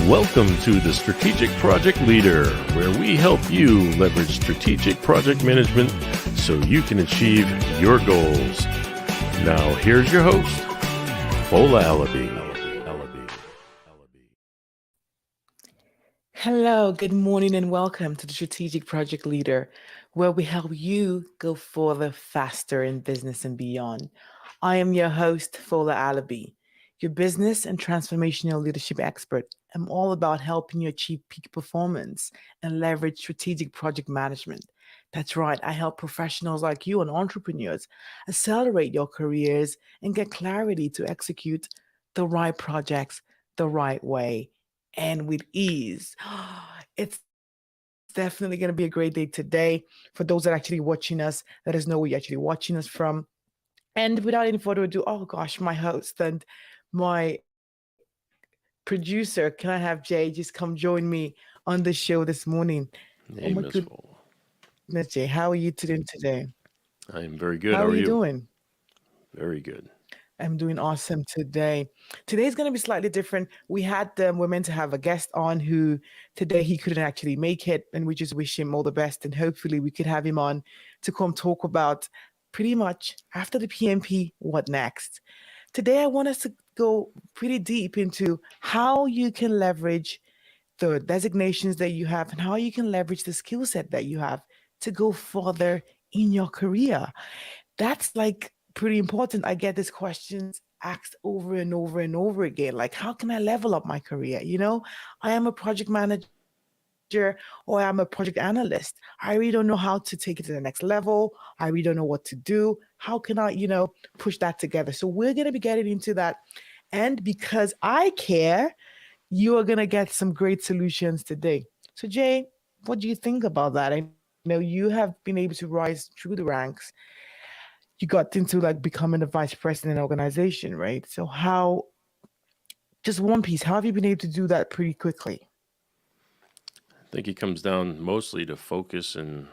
Welcome to the Strategic Project Leader, where we help you leverage strategic project management so you can achieve your goals. Now, here's your host, Fola Alabi. Hello, good morning, and welcome to the Strategic Project Leader, where we help you go further, faster in business and beyond. I am your host, Fola Alabi, your business and transformational leadership expert. I'm all about helping you achieve peak performance and leverage strategic project management. That's right, I help professionals like you and entrepreneurs accelerate your careers and get clarity to execute the right projects the right way and with ease. It's definitely going to be a great day today. For those that are actually watching us, let us know where you're actually watching us from. And without any further ado, oh gosh, my host and my producer, can I have Jay just come join me on the show this morning? Oh my goodness, Jay, how are you doing today? I am very good. How How are are you you? doing? Very good. I'm doing awesome today. Today's going to be slightly different. We're meant to have a guest on who today he couldn't actually make it, and we just wish him all the best. And hopefully, we could have him on to come talk about pretty much after the PMP, what next. Today, I want us to go pretty deep into how you can leverage the designations that you have and how you can leverage the skill set that you have to go further in your career. That's like pretty important. I get these questions asked over and over and over again. Like, how can I level up my career? I am a project manager or I'm a project analyst. I really don't know how to take it to the next level. I really don't know what to do. How can I, push that together? So we're going to be getting into that. And because I care, you are going to get some great solutions today. So, Jay, what do you think about that? I know you have been able to rise through the ranks. You got into like becoming a vice president organization, right? So just one piece, how have you been able to do that pretty quickly? I think it comes down mostly to focus and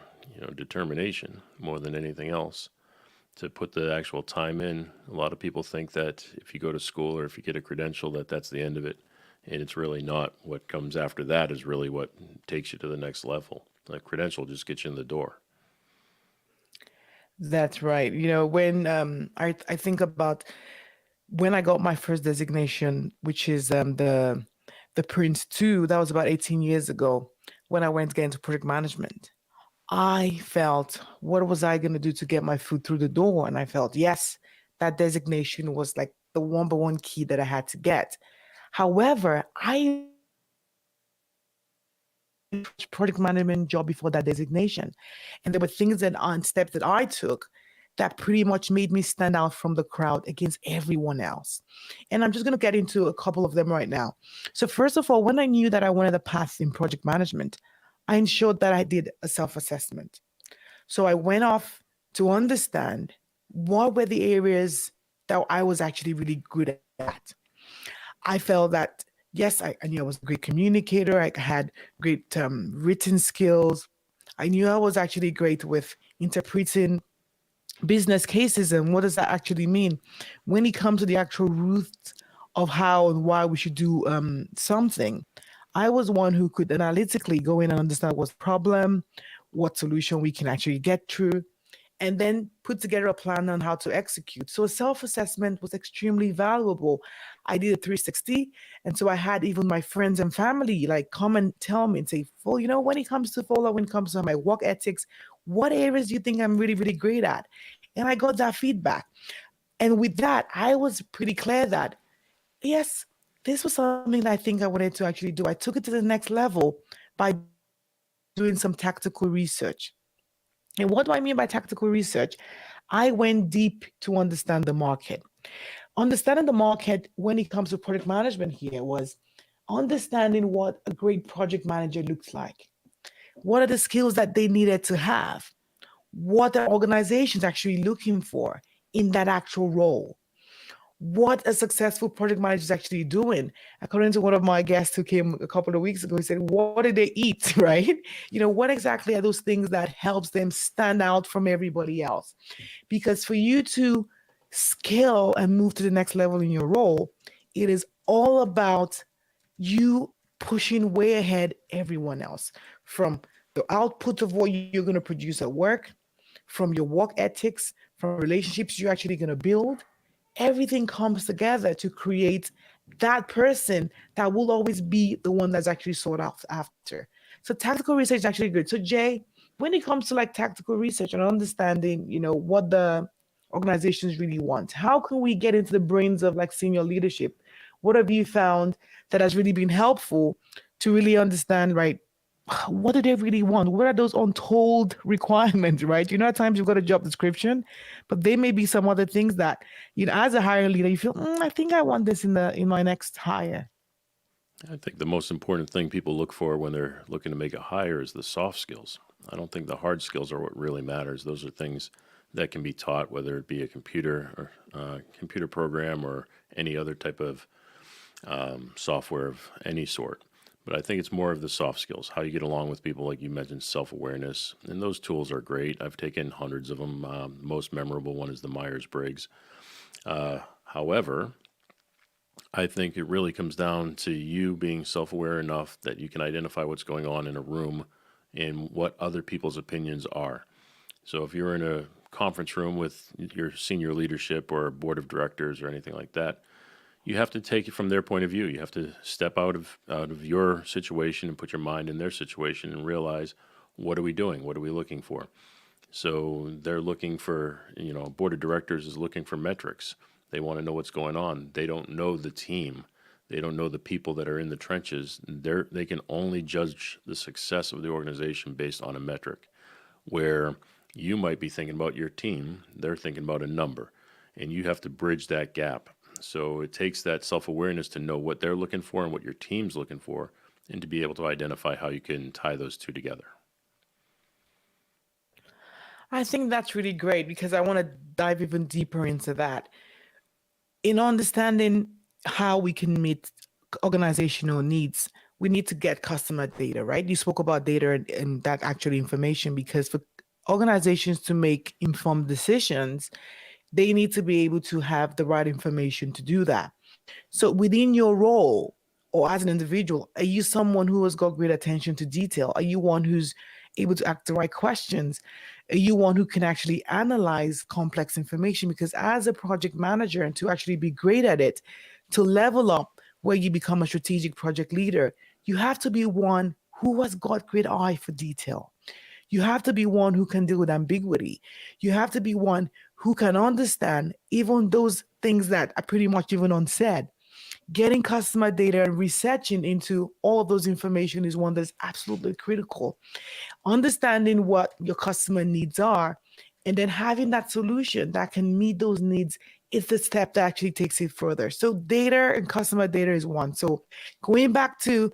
determination more than anything else. To put the actual time in. A lot of people think that if you go to school or if you get a credential that that's the end of it, and it's really not. What comes after that is really what takes you to the next level. A credential just gets you in the door. That's right. When I think about when I got my first designation, which is the Prince 2, that was about 18 years ago when I went to get into project management. I felt, what was I going to do to get my foot through the door? And I felt, yes, that designation was like the number one key that I had to get. However, I project management job before that designation. And there were things and steps that I took that pretty much made me stand out from the crowd against everyone else. And I'm just going to get into a couple of them right now. So first of all, when I knew that I wanted a path in project management, I ensured that I did a self-assessment. So I went off to understand what were the areas that I was actually really good at. I felt that, yes, I knew I was a great communicator. I had great written skills. I knew I was actually great with interpreting business cases and what does that actually mean when it comes to the actual roots of how and why we should do something. I was one who could analytically go in and understand what's the problem, what solution we can actually get through, and then put together a plan on how to execute. So self-assessment was extremely valuable. I did a 360. And so I had even my friends and family like come and tell me and say, well, when it comes to Fola, when it comes to my work ethics, what areas do you think I'm really, really great at? And I got that feedback. And with that, I was pretty clear that, yes, this was something that I think I wanted to actually do. I took it to the next level by doing some tactical research. And what do I mean by tactical research? I went deep to understand the market. Understanding the market when it comes to project management here was understanding what a great project manager looks like. What are the skills that they needed to have? What are organizations actually looking for in that actual role? what a successful project manager is actually doing. According to one of my guests who came a couple of weeks ago, he said, what did they eat, right? What exactly are those things that helps them stand out from everybody else? Because for you to scale and move to the next level in your role, it is all about you pushing way ahead everyone else, from the output of what you're going to produce at work, from your work ethics, from relationships you're actually going to build. Everything comes together to create that person that will always be the one that's actually sought out after. So tactical research is actually good. So Jay, when it comes to like tactical research and understanding, what the organizations really want, how can we get into the brains of like senior leadership? What have you found that has really been helpful to really understand, right? What do they really want? What are those untold requirements, right? At times you've got a job description, but there may be some other things that, as a hiring leader, you feel, I think I want this in my next hire. I think the most important thing people look for when they're looking to make a hire is the soft skills. I don't think the hard skills are what really matters. Those are things that can be taught, whether it be a computer or computer program or any other type of software of any sort. But I think it's more of the soft skills, how you get along with people, like you mentioned, self-awareness. And those tools are great. I've taken hundreds of them. Most memorable one is the Myers-Briggs. However, I think it really comes down to you being self-aware enough that you can identify what's going on in a room and what other people's opinions are. So if you're in a conference room with your senior leadership or board of directors or anything like that, you have to take it from their point of view. You have to step out of your situation and put your mind in their situation and realize, what are we doing? What are we looking for? So they're looking for, board of directors is looking for metrics. They want to know what's going on. They don't know the team. They don't know the people that are in the trenches. They can only judge the success of the organization based on a metric, where you might be thinking about your team, they're thinking about a number, and you have to bridge that gap. So it takes that self-awareness to know what they're looking for and what your team's looking for, and to be able to identify how you can tie those two together. I think that's really great because I want to dive even deeper into that. In understanding how we can meet organizational needs, we need to get customer data, right? You spoke about data and that actual information, because for organizations to make informed decisions, they need to be able to have the right information to do that. So within your role or as an individual, are you someone who has got great attention to detail? Are you one who's able to ask the right questions? Are you one who can actually analyze complex information? Because as a project manager, and to actually be great at it, to level up where you become a strategic project leader, you have to be one who has got great eye for detail. You have to be one who can deal with ambiguity. You have to be one who can understand even those things that are pretty much even unsaid. Getting customer data and researching into all of those information is one that's absolutely critical. Understanding what your customer needs are and then having that solution that can meet those needs is the step that actually takes it further. So data and customer data is one. So going back to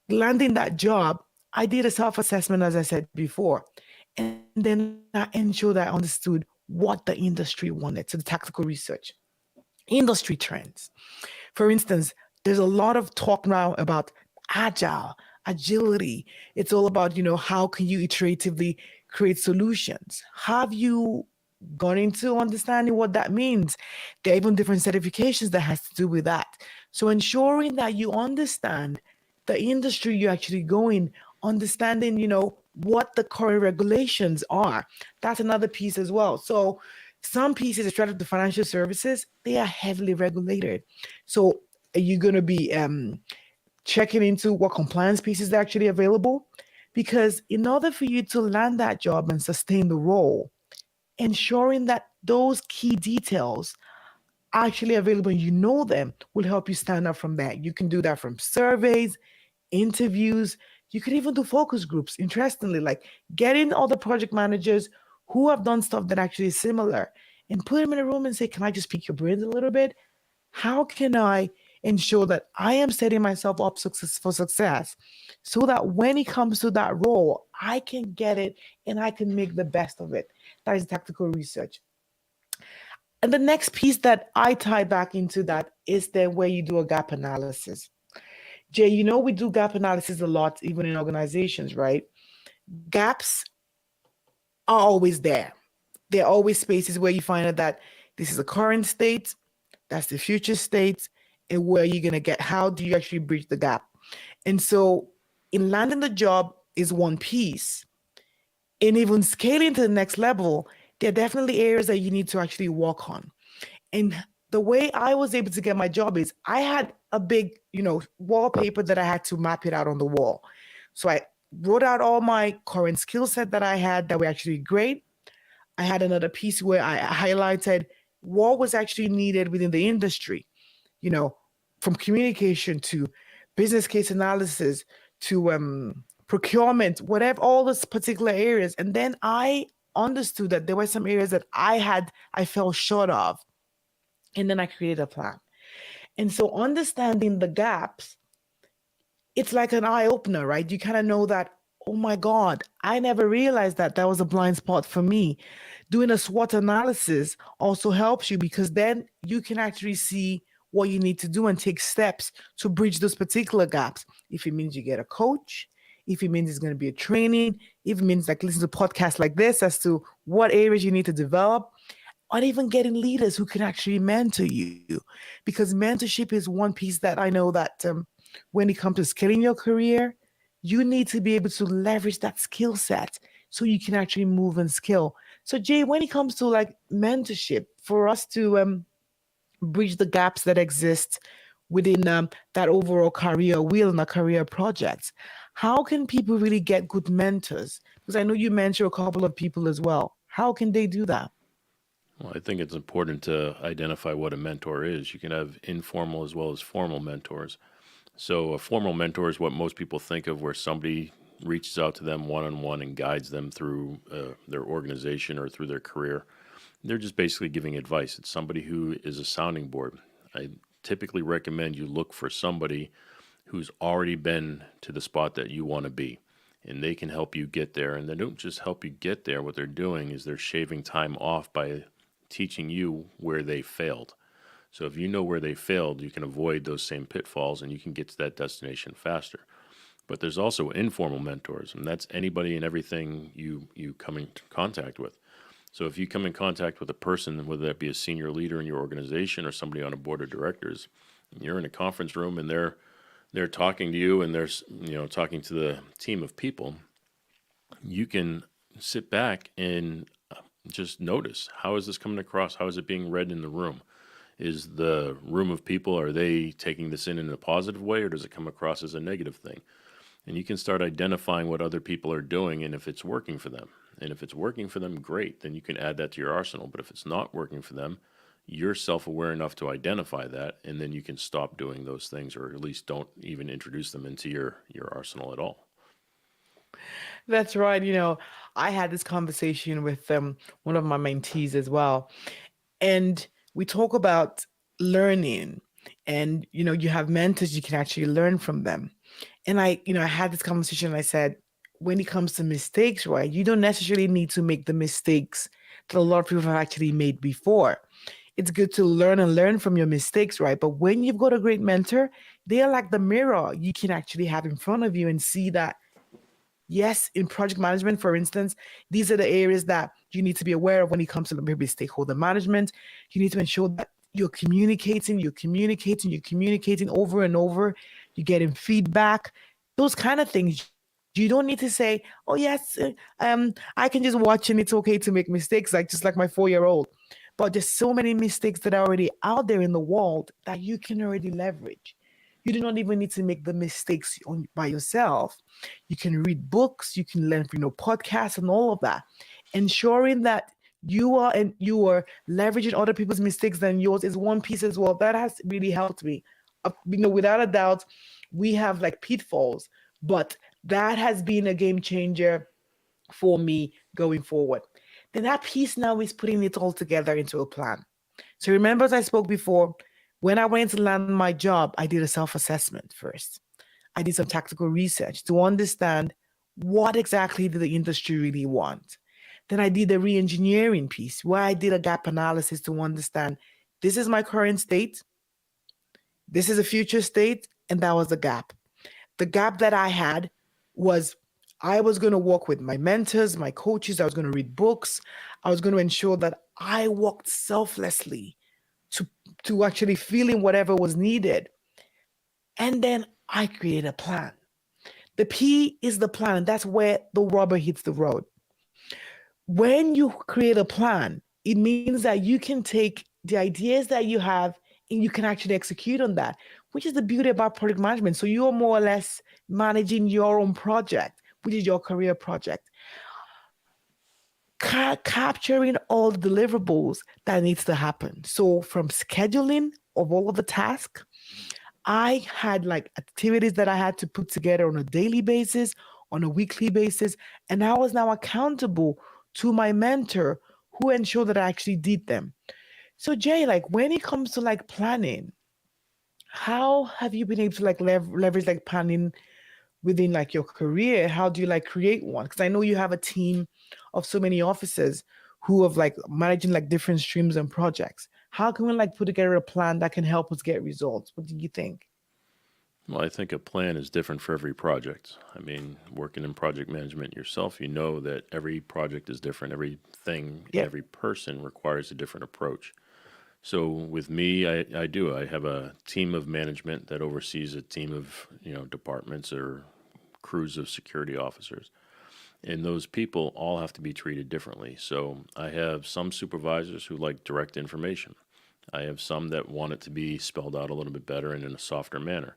landing that job, I did a self-assessment, as I said before, and then I ensured I understood what the industry wanted. So the tactical research, industry trends. For instance, there's a lot of talk now about agility. It's all about, how can you iteratively create solutions? Have you gone into understanding what that means? There are even different certifications that has to do with that. So ensuring that you understand the industry you're actually going, understanding, what the current regulations are. That's another piece as well. So some pieces, especially the financial services, they are heavily regulated. So are you going to be checking into what compliance pieces are actually available? Because in order for you to land that job and sustain the role, ensuring that those key details are actually available and you know them will help you stand out from that. You can do that from surveys, interviews. You could even do focus groups, interestingly, like getting other project managers who have done stuff that actually is similar and put them in a room and say, can I just pick your brains a little bit? How can I ensure that I am setting myself up for success so that when it comes to that role, I can get it and I can make the best of it? That is tactical research. And the next piece that I tie back into that is then where you do a gap analysis. Jay, we do gap analysis a lot, even in organizations, right? Gaps are always there. There are always spaces where you find out that this is the current state, that's the future state, and where you're going to get, how do you actually bridge the gap? And so in landing the job is one piece. And even scaling to the next level, there are definitely areas that you need to actually work on. And the way I was able to get my job is I had a big, wallpaper that I had to map it out on the wall. So I wrote out all my current skill set that I had that were actually great. I had another piece where I highlighted what was actually needed within the industry, you know, from communication to business case analysis to procurement, whatever, all those particular areas. And then I understood that there were some areas that I fell short of. And then I created a plan. And so understanding the gaps, it's like an eye opener, right? You kind of know that, oh my God, I never realized that that was a blind spot for me. Doing a SWOT analysis also helps you because then you can actually see what you need to do and take steps to bridge those particular gaps. If it means you get a coach, if it means it's going to be a training, if it means like listen to podcasts like this as to what areas you need to develop, or even getting leaders who can actually mentor you. Because mentorship is one piece that I know that when it comes to scaling your career, you need to be able to leverage that skill set so you can actually move and scale. So Jay, when it comes to like mentorship, for us to bridge the gaps that exist within that overall career wheel and a career project, how can people really get good mentors? Because I know you mentor a couple of people as well. How can they do that? Well, I think it's important to identify what a mentor is. You can have informal as well as formal mentors. So, a formal mentor is what most people think of, where somebody reaches out to them one on one and guides them through their organization or through their career. They're just basically giving advice. It's somebody who is a sounding board. I typically recommend you look for somebody who's already been to the spot that you want to be, and they can help you get there. And they don't just help you get there. What they're doing is they're shaving time off by teaching you where they failed. So if you know where they failed, you can avoid those same pitfalls and you can get to that destination faster. But there's also informal mentors, and that's anybody and everything you come in contact with. So if you come in contact with a person, whether that be a senior leader in your organization or somebody on a board of directors, and you're in a conference room and they're talking to you and they're talking to the team of people, you can sit back and just notice, how is this coming across? How is it being read in the room? Is the room of people, are they taking this in a positive way, or does it come across as a negative thing? And you can start identifying what other people are doing and if it's working for them. And if it's working for them, great, then you can add that to your arsenal. But if it's not working for them, you're self-aware enough to identify that, and then you can stop doing those things, or at least don't even introduce them into your arsenal at all. That's right. I had this conversation with one of my mentees as well. And we talk about learning. And, you have mentors, you can actually learn from them. And I had this conversation and I said, when it comes to mistakes, right, you don't necessarily need to make the mistakes that a lot of people have actually made before. It's good to learn from your mistakes, right? But when you've got a great mentor, they're like the mirror you can actually have in front of you and see that, yes, in project management, for instance, these are the areas that you need to be aware of when it comes to maybe stakeholder management. You need to ensure that you're communicating over and over, you're getting feedback, those kind of things. You don't need to say, oh, yes, I can just watch and it's okay to make mistakes, like just like my 4-year-old. But there's so many mistakes that are already out there in the world that you can already leverage. You do not even need to make the mistakes by yourself. You can read books, you can learn from podcasts and all of that, ensuring that you are leveraging other people's mistakes than yours is one piece as well. That has really helped me. Without a doubt, we have like pitfalls, but that has been a game changer for me going forward. Then that piece now is putting it all together into a plan. So remember, as I spoke before, when I went to land my job, I did a self-assessment first. I did some tactical research to understand what exactly did the industry really want. Then I did the re-engineering piece where I did a gap analysis to understand this is my current state, this is a future state, and that was the gap. The gap that I had was I was going to work with my mentors, my coaches, I was going to read books, I was going to ensure that I worked selflessly to actually feeling whatever was needed. And then I create a plan. The P is the plan. That's where the rubber hits the road. When you create a plan, it means that you can take the ideas that you have and you can actually execute on that, which is the beauty about project management. So you're more or less managing your own project, which is your career project. Capturing all the deliverables that needs to happen. So from scheduling of all of the tasks, I had like activities that I had to put together on a daily basis, on a weekly basis, and I was now accountable to my mentor who ensured that I actually did them. So Jay, like when it comes to like planning, how have you been able to like leverage like planning within like your career? How do you like create one? Because I know you have a team of so many officers who have like managing like different streams and projects. How can we like put together a plan that can help us get results? What do you think? Well, I think a plan is different for every project. I mean, working in project management yourself, you know that every project is different. Everything and Yeah. every person requires a different approach. So with me, I do. I have a team of management that oversees a team of, departments or crews of security officers. And those people all have to be treated differently. So I have some supervisors who like direct information. I have some that want it to be spelled out a little bit better and in a softer manner.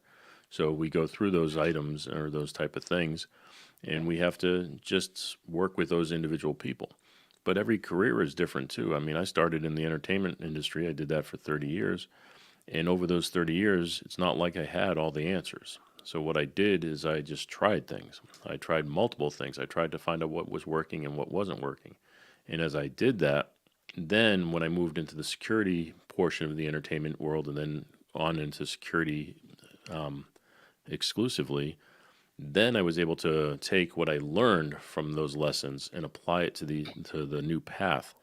So we go through those items or those type of things, and we have to just work with those individual people. But every career is different too. I mean, I started in the entertainment industry. I did that for 30 years. And over those 30 years, it's not like I had all the answers. So what I did is I just tried things. I tried multiple things. I tried to find out what was working and what wasn't working. And as I did that, then when I moved into the security portion of the entertainment world and then on into security um, exclusively, then I was able to take what I learned from those lessons and apply it to the new path,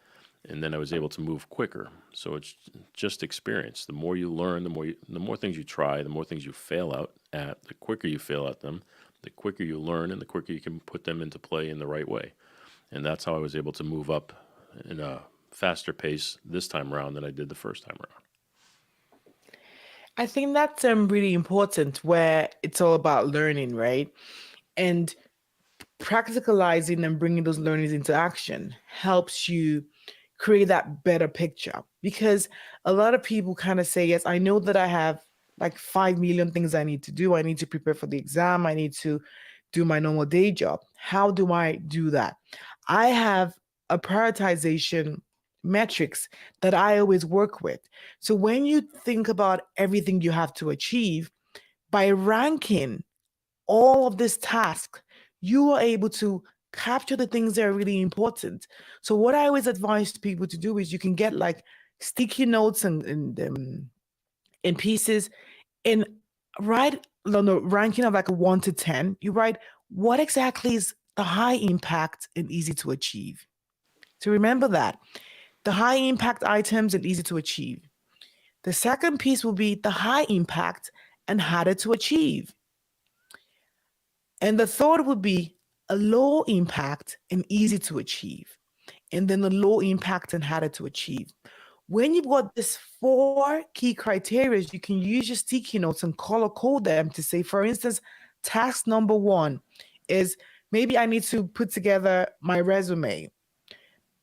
and then I was able to move quicker. So it's just experience. The more you learn, the more things you try, the more things you fail out at, the quicker you fail at them, the quicker you learn, and the quicker you can put them into play in the right way. And that's how I was able to move up in a faster pace this time around than I did the first time around. I think that's really important where it's all about learning, right? And practicalizing and bringing those learnings into action helps you create that better picture. Because a lot of people kind of say, yes, I know that I have like 5 million things I need to do. I need to prepare for the exam. I need to do my normal day job. How do I do that? I have a prioritization metrics that I always work with. So when you think about everything you have to achieve, by ranking all of this task, you are able to capture the things that are really important. So what I always advise people to do is you can get like sticky notes and pieces and write on the ranking of like a 1 to 10. You write what exactly is the high impact and easy to achieve. So remember that the high impact items and easy to achieve. The second piece will be the high impact and harder to achieve. And the third would be a low impact and easy to achieve. And then the low impact and harder to achieve. When you've got these four key criteria, you can use your sticky notes and color code them to say, for instance, task number 1 is maybe I need to put together my resume.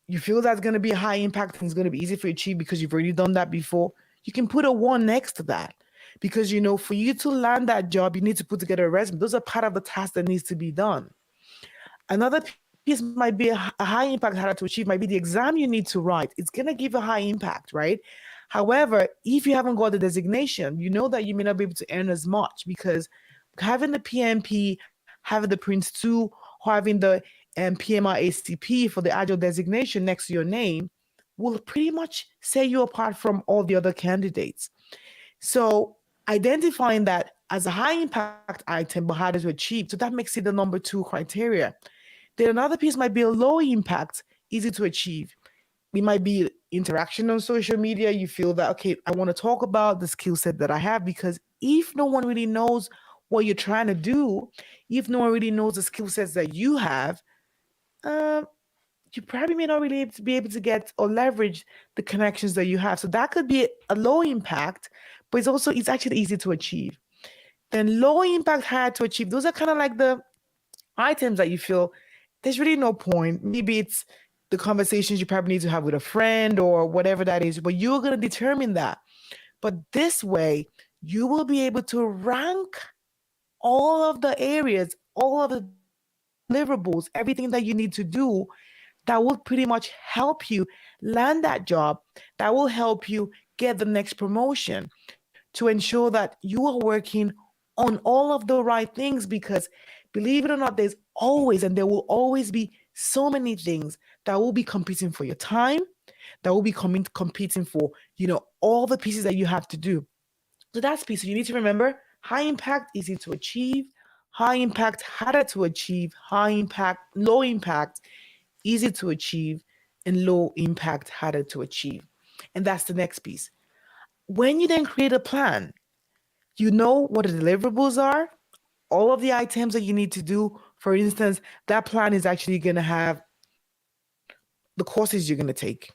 You feel that's going to be a high impact and it's going to be easy for you to achieve because you've already done that before. You can put a 1 next to that because, for you to land that job, you need to put together a resume. Those are part of the task that needs to be done. Another piece might be a high impact harder to achieve, might be the exam you need to write. It's going to give a high impact, right? However, if you haven't got the designation, you know that you may not be able to earn as much because having the PMP, having the Prince 2, or having the PMR ACP for the Agile designation next to your name will pretty much set you apart from all the other candidates. So identifying that as a high impact item but harder to achieve, so that makes it the number 2 criteria. Then another piece might be a low impact, easy to achieve. It might be interaction on social media. You feel that, okay, I want to talk about the skill set that I have, because if no one really knows what you're trying to do, if no one really knows the skill sets that you have, um, you probably may not really be able to get or leverage the connections that you have. So that could be a low impact, but it's actually easy to achieve. Then low impact, hard to achieve. Those are kind of like the items that you feel there's really no point. Maybe it's the conversations you probably need to have with a friend or whatever that is, but you're going to determine that. But this way, you will be able to rank all of the areas, all of the deliverables, everything that you need to do that will pretty much help you land that job, that will help you get the next promotion, to ensure that you are working on all of the right things. Because believe it or not, there's always and there will always be so many things that will be competing for your time, that will be competing for, all the pieces that you have to do. So that's piece. So you need to remember, high impact, easy to achieve. High impact, harder to achieve. High impact, low impact, easy to achieve. And low impact, harder to achieve. And that's the next piece. When you then create a plan, you know what the deliverables are, all of the items that you need to do. For instance, that plan is actually going to have the courses you're going to take.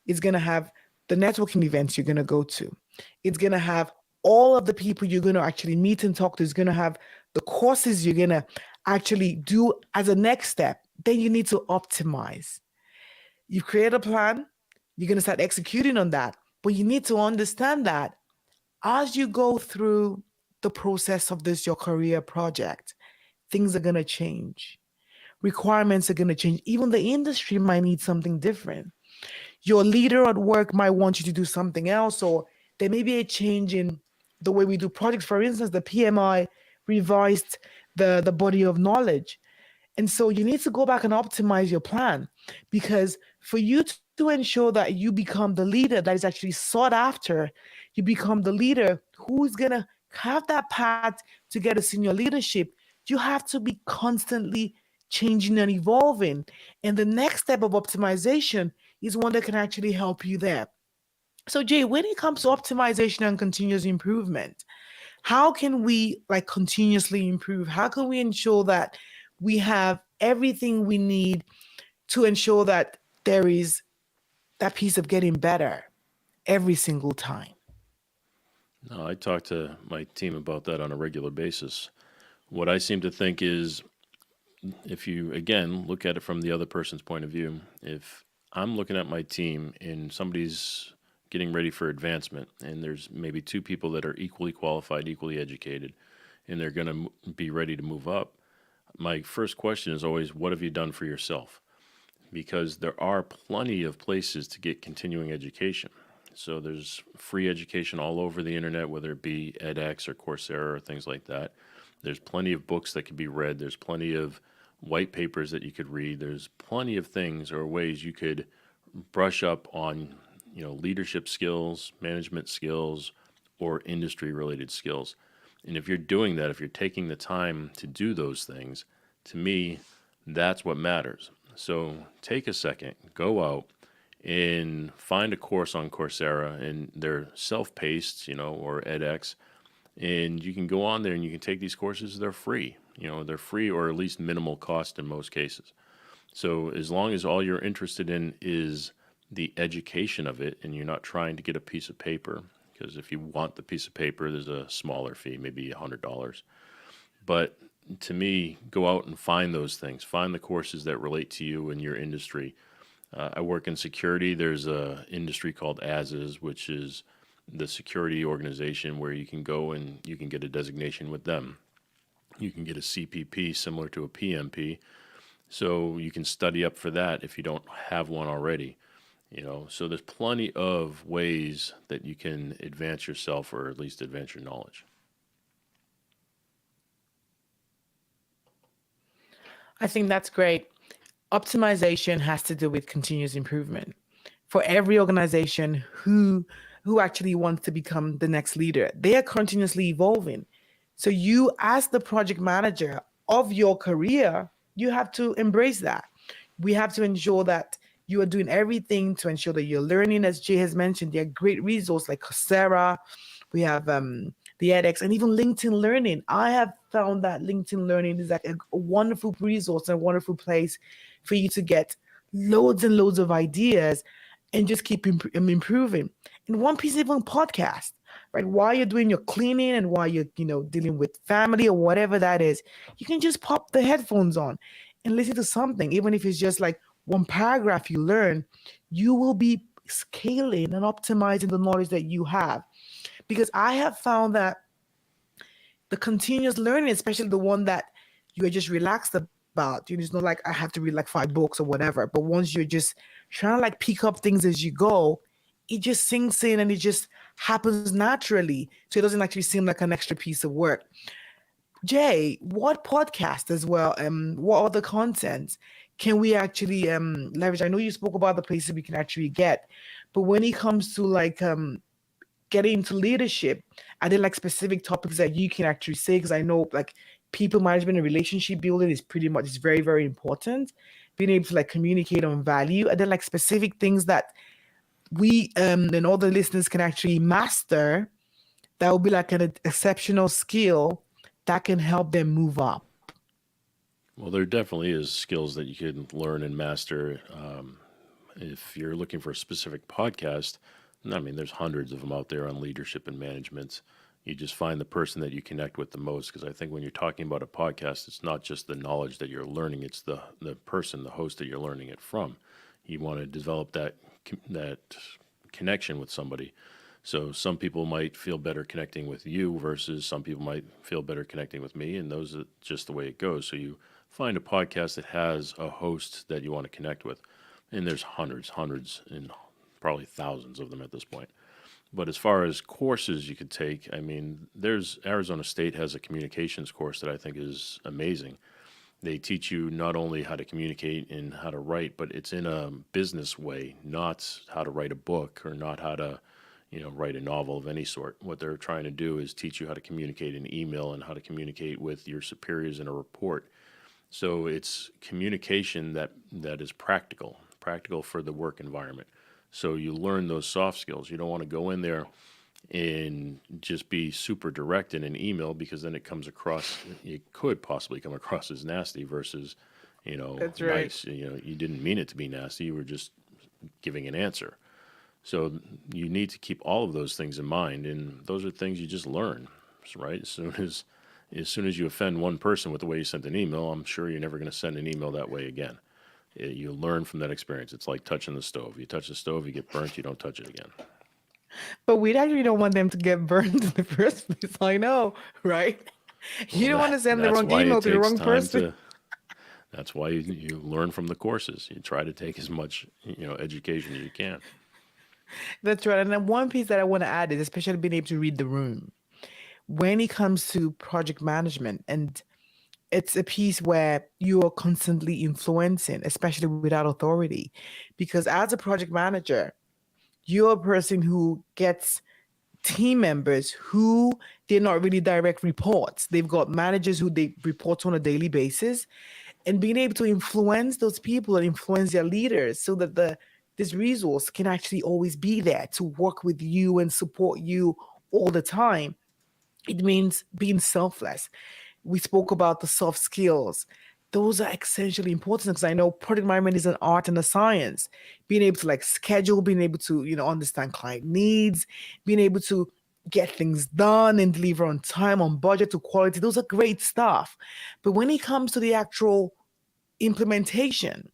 It's going to have the networking events you're going to go to. It's going to have all of the people you're going to actually meet and talk to. It's going to have the courses you're going to actually do as a next step. Then you need to optimize. You've created a plan, you're going to start executing on that. But you need to understand that as you go through the process of this, your career project, things are going to change. Requirements are going to change. Even the industry might need something different. Your leader at work might want you to do something else, or there may be a change in the way we do projects. For instance, the PMI revised the body of knowledge. And so you need to go back and optimize your plan, because for you to ensure that you become the leader that is actually sought after, you become the leader who's going to have that path to get a senior leadership, you have to be constantly changing and evolving. And the next step of optimization is one that can actually help you there. So, Jay, when it comes to optimization and continuous improvement, how can we like continuously improve? How can we ensure that we have everything we need to ensure that there is that piece of getting better every single time? No, I talk to my team about that on a regular basis. What I seem to think is, if you again look at it from the other person's point of view, if I'm looking at my team and somebody's getting ready for advancement, and there's maybe two people that are equally qualified, equally educated, and they're going to be ready to move up, my first question is always, what have you done for yourself? Because there are plenty of places to get continuing education. So there's free education all over the internet, whether it be edX or Coursera or things like that. There's plenty of books that could be read. There's plenty of white papers that you could read. There's plenty of things or ways you could brush up on, leadership skills, management skills, or industry related skills. And if you're doing that, if you're taking the time to do those things, to me, that's what matters. So take a second, go out and find a course on Coursera, and they're self-paced, or edX, and you can go on there and you can take these courses. They're free. They're free, or at least minimal cost in most cases. So as long as all you're interested in is the education of it, and you're not trying to get a piece of paper, because if you want the piece of paper, there's a smaller fee, maybe $100. But to me, go out and find those things. Find the courses that relate to you and your industry. I work in security. There's a industry called ASIS, which is the security organization where you can go and you can get a designation with them. You can get a CPP similar to a PMP. So you can study up for that if you don't have one already. So there's plenty of ways that you can advance yourself, or at least advance your knowledge. I think that's great. Optimization has to do with continuous improvement. For every organization who actually wants to become the next leader, they are continuously evolving. So you, as the project manager of your career, you have to embrace that. We have to ensure that You are doing everything to ensure that you're learning. As Jay has mentioned, there are great resources like Coursera. We have the edX and even LinkedIn Learning. I have found that LinkedIn Learning is like a wonderful resource and a wonderful place for you to get loads and loads of ideas and just keep improving. And one piece, even podcast, right? While you're doing your cleaning and while you're, dealing with family or whatever that is, you can just pop the headphones on and listen to something. Even if it's just like one paragraph you learn, you will be scaling and optimizing the knowledge that you have. Because I have found that the continuous learning, especially the one that you are just relaxed about, it's not like I have to read like 5 books or whatever. But once you're just trying to like pick up things as you go, it just sinks in and it just happens naturally. So it doesn't actually seem like an extra piece of work. Jay, what podcast as well? What other contents can we actually leverage? I know you spoke about the places we can actually get, but when it comes to like getting into leadership, are there like specific topics that you can actually say? Because I know like people management and relationship building is pretty much is very, very important. Being able to like communicate on value. Are there like specific things that we and all the listeners can actually master that will be like an exceptional skill that can help them move up? Well, there definitely is skills that you can learn and master. If you're looking for a specific podcast, I mean, there's hundreds of them out there on leadership and management. You just find the person that you connect with the most. Because I think when you're talking about a podcast, it's not just the knowledge that you're learning; it's the person, the host that you're learning it from. You want to develop that connection with somebody. So some people might feel better connecting with you versus some people might feel better connecting with me, and those are just the way it goes. So you find a podcast that has a host that you want to connect with, and there's hundreds, and probably thousands of them at this point. But as far as courses you could take, I mean, there's Arizona State has a communications course that I think is amazing. They teach you not only how to communicate and how to write, but it's in a business way, not how to write a book or not how to, write a novel of any sort. What they're trying to do is teach you how to communicate in email and how to communicate with your superiors in a report. So it's communication that is practical for the work environment. So you learn those soft skills. You don't want to go in there and just be super direct in an email because then it could possibly come across as nasty versus, That's right. nice. You didn't mean it to be nasty. You were just giving an answer. So you need to keep all of those things in mind, and those are things you just learn, right? As soon as you offend one person with the way you sent an email, I'm sure you're never going to send an email that way again. You learn from that experience. It's like touching the stove. You touch the stove, you get burnt. You don't touch it again. But we actually don't want them to get burned in the first place. I know, right? Well, You don't want to send the that's wrong why it email to the takes wrong time person. to. That's why you learn from the courses. You try to take as much education as you can. That's right. And then one piece that I want to add is especially being able to read the room when it comes to project management. And it's a piece where you are constantly influencing, especially without authority. Because as a project manager, you're a person who gets team members who they're not really direct reports. They've got managers who they report on a daily basis, and being able to influence those people and influence their leaders so that the this resource can actually always be there to work with you and support you all the time. It means being selfless. We spoke about the soft skills. Those are essentially important because I know project management is an art and a science. Being able to like schedule, being able to, understand client needs, being able to get things done and deliver on time, on budget, to quality, those are great stuff. But when it comes to the actual implementation,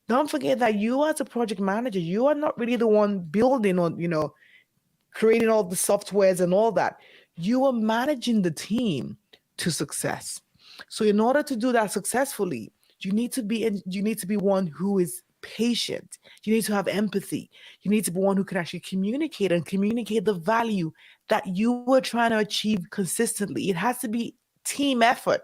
don't forget that you as a project manager, you are not really the one building or, creating all the softwares and all that. You are managing the team to success. So in order to do that successfully, you need to be one who is patient. You need to have empathy. You need to be one who can actually communicate and communicate the value that you are trying to achieve consistently. It has to be team effort.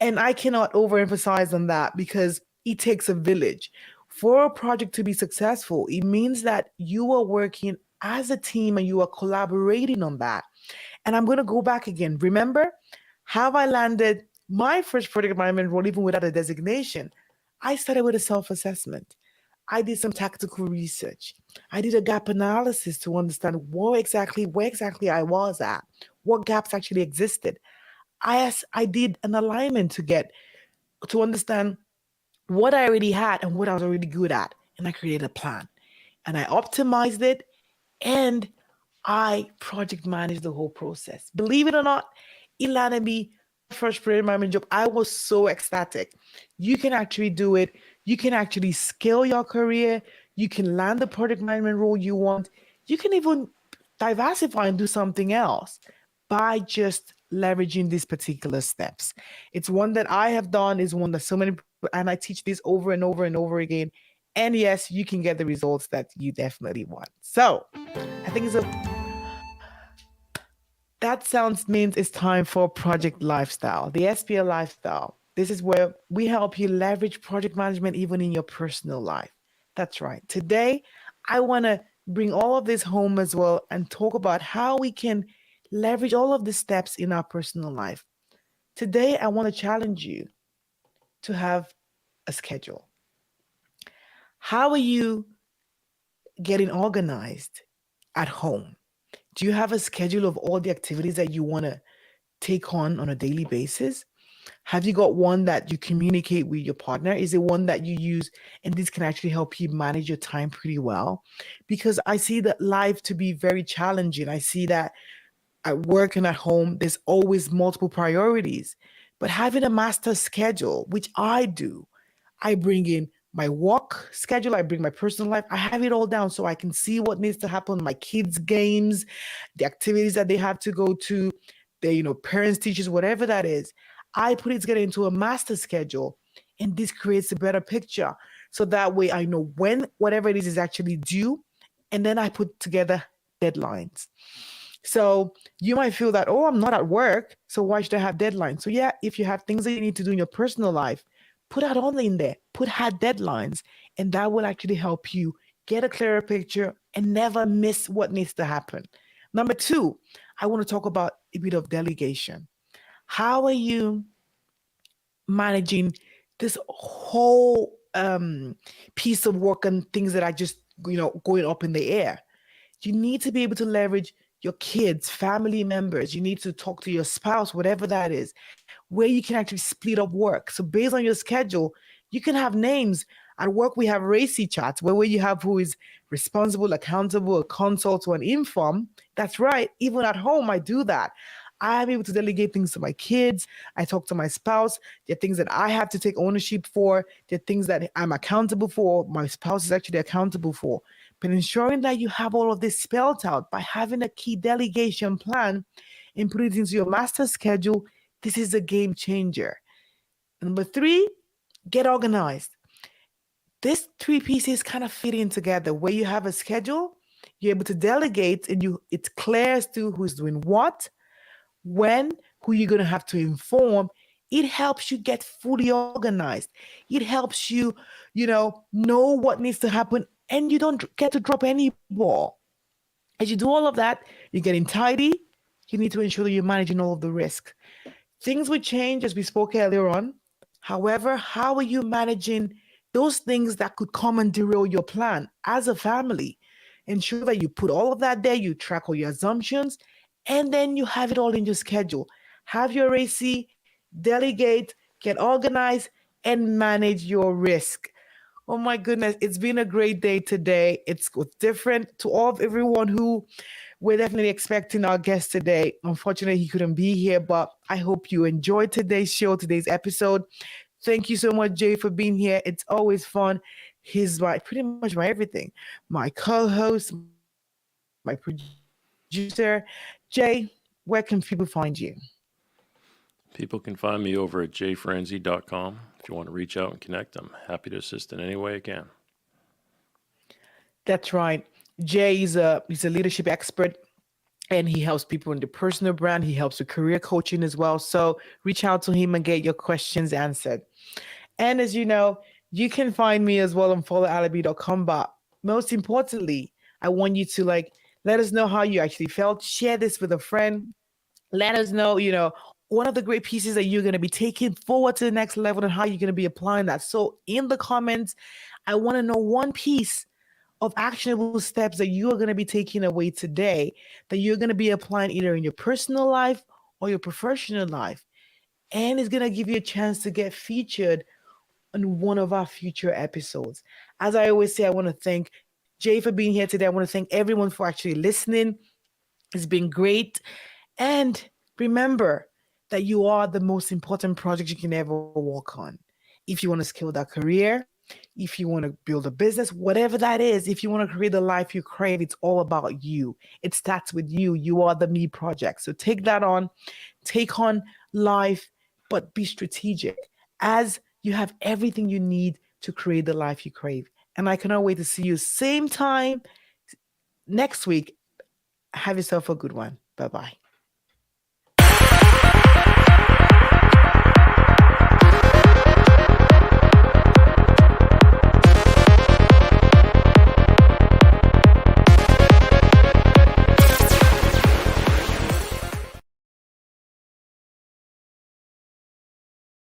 And I cannot overemphasize on that because it takes a village. For a project to be successful, it means that you are working as a team and you are collaborating on that. And I'm going to go back again. Remember, have I landed my first project management role even without a designation? I started with a self assessment. I did some tactical research. I did a gap analysis to understand where exactly I was at, what gaps actually existed. I did an alignment to understand what I already had and what I was already good at. And I created a plan and I optimized it and I project managed the whole process. Believe it or not, Ilana, first project management job, I was so ecstatic. You can actually do it. You can actually scale your career. You can land the project management role you want. You can even diversify and do something else by just leveraging these particular steps. It's one that I have done, is one that so many people, and I teach this over and over and over again. And yes, you can get the results that you definitely want. So I think that sounds means it's time for Project Lifestyle, the SPL Lifestyle. This is where we help you leverage project management even in your personal life. That's right. Today, I want to bring all of this home as well and talk about how we can leverage all of the steps in our personal life. Today, I want to challenge you to have a schedule. How are you getting organized at home? Do you have a schedule of all the activities that you want to take on a daily basis? Have you got one that you communicate with your partner? Is it one that you use? And this can actually help you manage your time pretty well. Because I see that life to be very challenging. I see that at work and at home, there's always multiple priorities. But having a master schedule, which I do, I bring in my work schedule, I bring my personal life, I have it all down so I can see what needs to happen, my kids' games, the activities that they have to go to, their, parents, teachers, whatever that is. I put it together into a master schedule, and this creates a better picture. So that way I know when whatever it is actually due, and then I put together deadlines. So you might feel that, oh, I'm not at work, so why should I have deadlines? So yeah, if you have things that you need to do in your personal life, put that all in there, put hard deadlines, and that will actually help you get a clearer picture and never miss what needs to happen. Number two, I want to talk about a bit of delegation. How are you managing this whole piece of work and things that are just, going up in the air? You need to be able to leverage your kids, family members. You need to talk to your spouse, whatever that is, where you can actually split up work. So based on your schedule, you can have names. At work, we have racy chats where you have who is responsible, accountable, a consult, or an inform. That's right. Even at home, I do that. I am able to delegate things to my kids. I talk to my spouse. There are things that I have to take ownership for. There are things that I'm accountable for. My spouse is actually accountable for. But ensuring that you have all of this spelled out by having a key delegation plan and put it into your master schedule, this is a game changer. Number three, get organized. These three pieces kind of fit in together where you have a schedule, you're able to delegate, and it's clear as to who's doing what, when, who you're going to have to inform. It helps you get fully organized. It helps you, know what needs to happen, and you don't get to drop any ball. As you do all of that, you're getting tidy. You need to ensure that you're managing all of the risk. Things will change as we spoke earlier on. However, how are you managing those things that could come and derail your plan as a family? Ensure that you put all of that there, you track all your assumptions, and then you have it all in your schedule. Have your AC, delegate, get organized, and manage your risk. Oh my goodness, it's been a great day today. It's different to all of everyone who we're definitely expecting our guest today. Unfortunately, he couldn't be here, but I hope you enjoyed today's show, today's episode. Thank you so much, Jay, for being here. It's always fun. He's pretty much my everything, my co-host, my producer. Jay, where can people find you? People can find me over at jfranzi.com. If you want to reach out and connect, I'm happy to assist in any way I can. That's right. Jay is he's a leadership expert and he helps people in the personal brand. He helps with career coaching as well. So reach out to him and get your questions answered. And as you know, you can find me as well on followalabi.com. But most importantly, I want you to let us know how you actually felt. Share this with a friend. Let us know, one of the great pieces that you're going to be taking forward to the next level and how you're going to be applying that. So in the comments, I want to know one piece of actionable steps that you are going to be taking away today that you're going to be applying either in your personal life or your professional life. And it's going to give you a chance to get featured on one of our future episodes. As I always say, I want to thank Jay for being here today. I want to thank everyone for actually listening. It's been great. And remember that you are the most important project you can ever work on. If you want to scale that career, if you want to build a business, whatever that is, if you want to create the life you crave, it's all about you. It starts with you. You are the me project. So take that on, take on life, but be strategic as you have everything you need to create the life you crave. And I cannot wait to see you same time next week. Have yourself a good one. Bye bye.